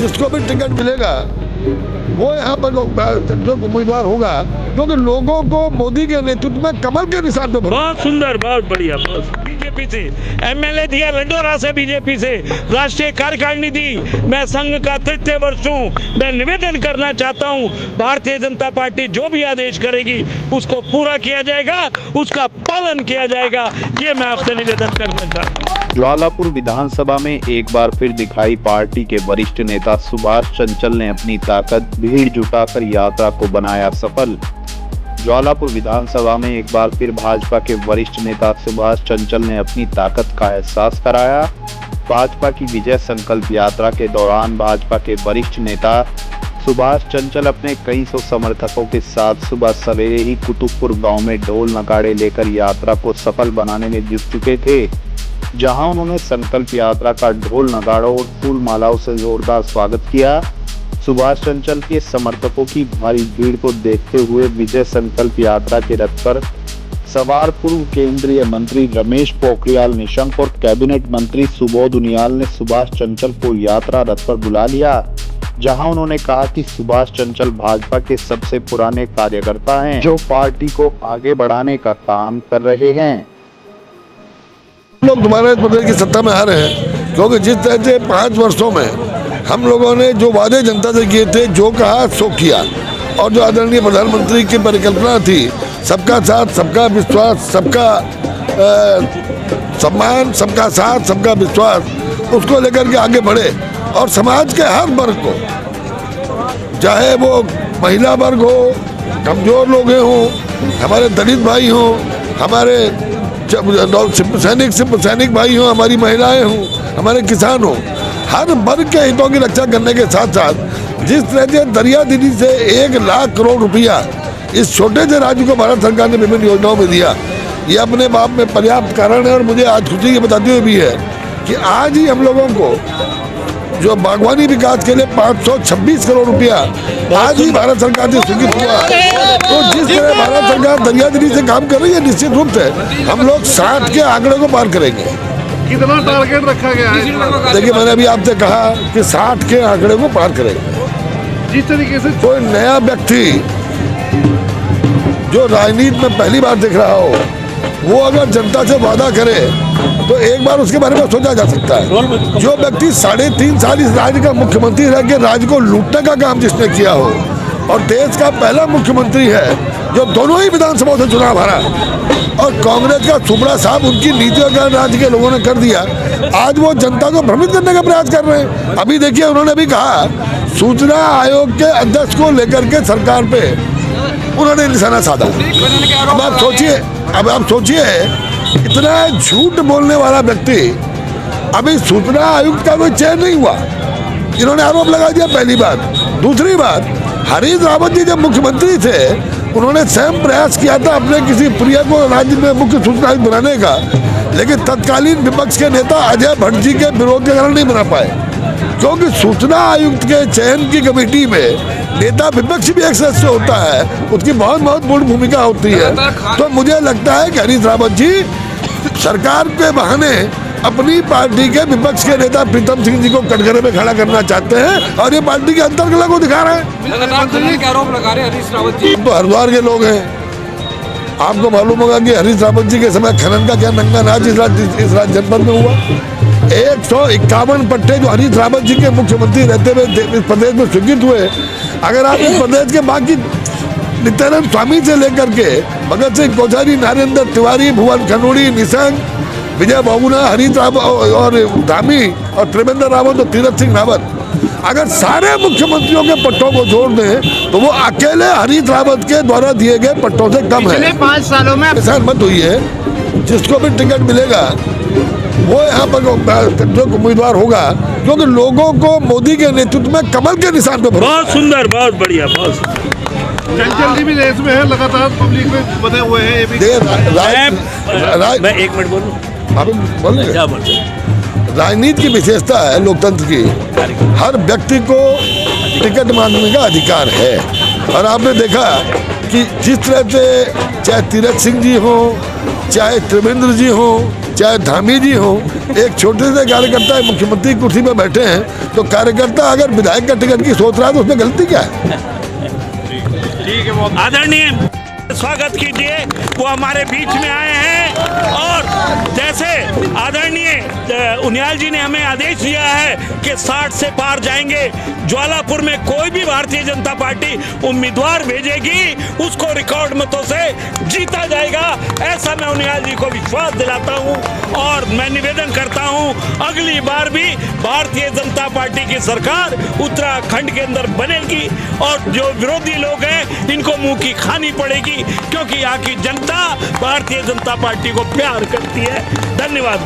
जिसको भी टिकट मिलेगा वो यहाँ पर जो उम्मीदवार होगा, क्योंकि लोगों को मोदी के नेतृत्व में कमल के निशान पे बहुत सुंदर, बहुत बढ़िया। बीजेपी से एमएलए दिया लंडोरा से, बीजेपी से राष्ट्रीय कार्यकारिणी दी। मैं संघ का तृतीय वर्ष हूँ। मैं निवेदन करना चाहता हूँ, भारतीय जनता पार्टी जो भी आदेश करेगी उसको पूरा किया जाएगा, उसका पालन किया जाएगा। ये मैं आपसे निवेदन करना चाहता हूँ। ज्वालापुर विधानसभा में एक बार फिर दिखाई पार्टी के वरिष्ठ नेता सुभाष चंचल ने अपनी ताकत, भीड़ जुटाकर यात्रा को बनाया सफल। ज्वालापुर विधानसभा में एक बार फिर भाजपा के वरिष्ठ नेता सुभाष चंचल ने अपनी ताकत का एहसास कराया। भाजपा की विजय संकल्प यात्रा के दौरान भाजपा के वरिष्ठ नेता सुभाष चंचल अपने कई सौ समर्थकों के साथ सुबह सवेरे ही कुतुबपुर गांव में ढोल नगाड़े लेकर यात्रा को सफल बनाने में जुट चुके थे, जहां उन्होंने संकल्प यात्रा का ढोल नगाड़ों और फूल मालाओं से जोरदार स्वागत किया। सुभाष चंचल के समर्थकों की भारी भीड़ को देखते हुए विजय संकल्प यात्रा के रथ पर सवार पूर्व केंद्रीय मंत्री रमेश पोखरियाल निशंक और कैबिनेट मंत्री सुबोध उनियाल ने सुभाष चंचल को यात्रा रथ पर बुला लिया, जहां उन्होंने कहा कि सुभाष चंचल भाजपा के सबसे पुराने कार्यकर्ता हैं, जो पार्टी को आगे बढ़ाने का काम कर रहे हैं। लोग दोबारा इस प्रदेश की सत्ता में आ रहे हैं, क्योंकि जिस तरह से 5 वर्षों में हम लोगों ने जो वादे जनता से किए थे, जो कहा सो किया, और जो आदरणीय प्रधानमंत्री की परिकल्पना थी, सबका साथ सबका विश्वास, सबका सम्मान, सबका साथ सबका विश्वास, उसको लेकर के आगे बढ़े और समाज के हर वर्ग को, चाहे वो महिला वर्ग हो, कमजोर लोग हों, हमारे दलित भाई हों, हमारे सैनिक भाई हों, हमारी महिलाएं हों, हमारे किसान हों, हर वर्ग के हितों की रक्षा करने के साथ साथ जिस तरह से दरिया दीदी से 1 लाख करोड़ रुपया इस छोटे से राज्य को भारत सरकार ने विभिन्न योजनाओं में दिया, ये अपने बाप में पर्याप्त कारण है। और मुझे आज खुशी ये बताते हुए भी है कि आज ही हम लोगों को जो बागवानी विकास के लिए 526 करोड़ रुपया आज ही भारत सरकार से स्वीकृत हुआ। तो जिस तरह भारत सरकार दरिया दीदी से काम कर रही है, निश्चित रूप से हम लोग 60 के आंकड़े को पार करेंगे। कितना टारगेट रखा गया है? देखिए, मैंने अभी आपसे कहा कि 60 के आंकड़े को पार करेंगे। जिस तरीके से कोई नया व्यक्ति जो राजनीति में पहली बार दिख रहा हो, वो अगर जनता से वादा करे तो एक बार उसके बारे में सोचा जा सकता है। जो व्यक्ति 3.5 साल इस राज्य का मुख्यमंत्री रह के राज्य को लूटने का काम जिसने किया हो, और देश का पहला मुख्यमंत्री है जो दोनों ही विधानसभा से चुनाव हारा, और कांग्रेस का सुबड़ा साहब उनकी नीतियों का राज्य के लोगों ने कर दिया, आज वो जनता को भ्रमित करने का प्रयास कर रहे हैं। अभी देखिए, उन्होंने भी कहा सूचना आयोग के अध्यक्ष को लेकर के सरकार पे उन्होंने निशाना साधा। अब आप सोचिए इतना झूठ बोलने वाला व्यक्ति, अभी सूचना आयुक्त का कोई चयन नहीं हुआ, इन्होंने आरोप लगा दिया। पहली बात। दूसरी बात, हरीश रावत जी जब मुख्यमंत्री थे, उन्होंने स्वयं प्रयास किया था अपने किसी प्रिय को राज्य में मुख्य सूचना आयुक्त बनाने का, लेकिन तत्कालीन विपक्ष के नेता अजय भट्ट जी के विरोध के कारण नहीं बना पाए, क्योंकि सूचना आयुक्त के चयन की कमेटी में नेता विपक्ष भी एक सदस्य होता है, उसकी बहुत महत्वपूर्ण भूमिका होती है। तो मुझे लगता है कि हरीश रावत जी सरकार के बहाने अपनी पार्टी के विपक्ष के नेता प्रीतम सिंह जी को कटघरे में खड़ा करना चाहते हैं, और ये पार्टी के अंतर्कला को दिखा रहे हैं। आरोप लगा रहे हरीश रावत जी। तो हरिद्वार के लोग हैं, आपको मालूम होगा कि हरीश रावत जी के समय खनन का क्या नंगा नाच इस राज्य जनपद में हुआ। 151 पट्टे जो हरीश रावत जी के मुख्यमंत्री रहते हुए इस प्रदेश में स्वीकृत हुए, अगर आप इस प्रदेश के बाकी नित्यानंद स्वामी से लेकर के भगत सिंह कोश्यारी, नरेंद्र तिवारी, भुवन खनूड़ी, निशंक, विजय बहुगुणा, हरीश रावत और धामी और त्रिवेंद्र रावत और तीरथ सिंह रावत, अगर सारे मुख्यमंत्रियों के पट्टों को जोड़ दें तो वो अकेले हरीश रावत के द्वारा दिए गए पट्टों से कम है। 5 सालों में मत हुई है। जिसको भी टिकट मिलेगा वो यहाँ पर जो उम्मीदवार होगा, क्योंकि लोगों को मोदी के नेतृत्व में कमल के निशान पे बहुत सुंदर, बहुत बढ़िया। चंचल जी भी देश में है, लगातार पब्लिक में बने हुए हैं। मैं 1 मिनट बोलूं? राजनीति की विशेषता है लोकतंत्र की, हर व्यक्ति को टिकट मांगने का अधिकार है। और आपने देखा कि जिस तरह से चाहे तीरथ सिंह जी हो, चाहे त्रिवेंद्र जी हो, चाहे धामी जी हो, एक छोटे से कार्यकर्ता मुख्यमंत्री की कुर्सी पर बैठे हैं, तो कार्यकर्ता अगर विधायक का टिकट की सोच रहा है तो उसमें गलती क्या है? आदरणीय स्वागत कीजिए, वो हमारे बीच में आए हैं। और जैसे आदरणीय उनियाल जी ने हमें आदेश दिया है कि 60 से पार जाएंगे, ज्वालापुर में कोई भी भारतीय जनता पार्टी उम्मीदवार भेजेगी उसको रिकॉर्ड मतों से जीता जाएगा, ऐसा मैं उनियाल जी को विश्वास दिलाता हूं। और मैं निवेदन करता हूं, अगली बार भी भारतीय जनता पार्टी की सरकार उत्तराखंड के अंदर बनेगी और जो विरोधी लोग हैं इनको मुंह की खानी पड़ेगी, क्योंकि यहाँ की जनता भारतीय जनता पार्टी को प्यार करती है। धन्यवाद।